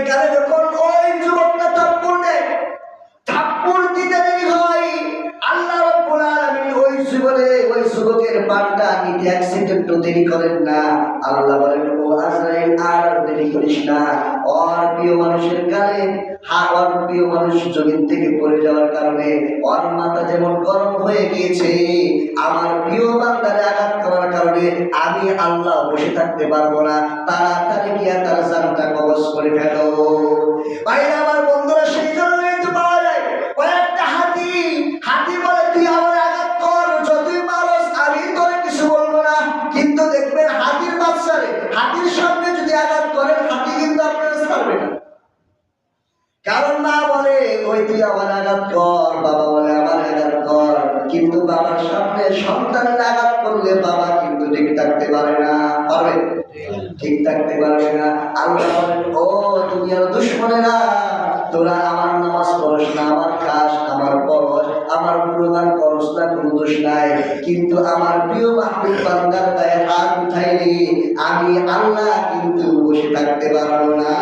কারণ যখন ওই যুবকটা থাপ্পড় দেয়, থাপ্পড় দিতে দেরি হয়, আল্লাহ রাব্বুল আলামিন ওই যুবকের পানটা নিতে এক সেকেন্ডও দেরি করেন না। আল্লাহ বলেন, ও আজরাইল আর দেরি করিস না। ওর প্রিয় মানুষের কানে ওর প্রিয় মানুষ জমিন থেকে পড়ে যাওয়ার কারণে ওর মাথা যেমন গরম হয়ে গিয়েছে, আমার প্রিয় বান্দারে আঘাত করার কারণে আমি আল্লাহ বসে থাকতে পারবো না, তাড়াতাড়ি গিয়া তার জানটা কবজ করে ফেলো। ভাইরা আমার বন্ধুরা, সেই জন্যই তো পাওয়া যায় কয়েকটা হাতি বলে তুই আমার আঘাত কর, যতই মারস আমি তোর কিছু বলবো না। কিন্তু দেখবেন হাতির বাচ্চারে হাতির সামনে যদি আঘাত করেন, হাতি কিন্তু আপনারা ছাড়বে না। কারণ মা বলে ওই তুই আমার আঘাত কর, বাবা বলে আমার আঘাত কর, কিন্তু বাবার সামনে সন্তানের আঘাত করলে বাবা কিন্তু ঠিক থাকতে পারে না। পারবে? ঠিক থাকতে পারবে না। আল্লাহ বলেন, ও দুনিয়ার দুশ্মনেরা, তোরা আমার নামাজ পড়স না, আমার খাস, আমার পরশ, আমার গুণগান করস না, কোনো দোষ নাই, কিন্তু আমার প্রিয় মাহবুব বান্দার গায়ে হাত উঠাইলে আমি আল্লাহ কিন্তু বসে থাকতে পারবো না।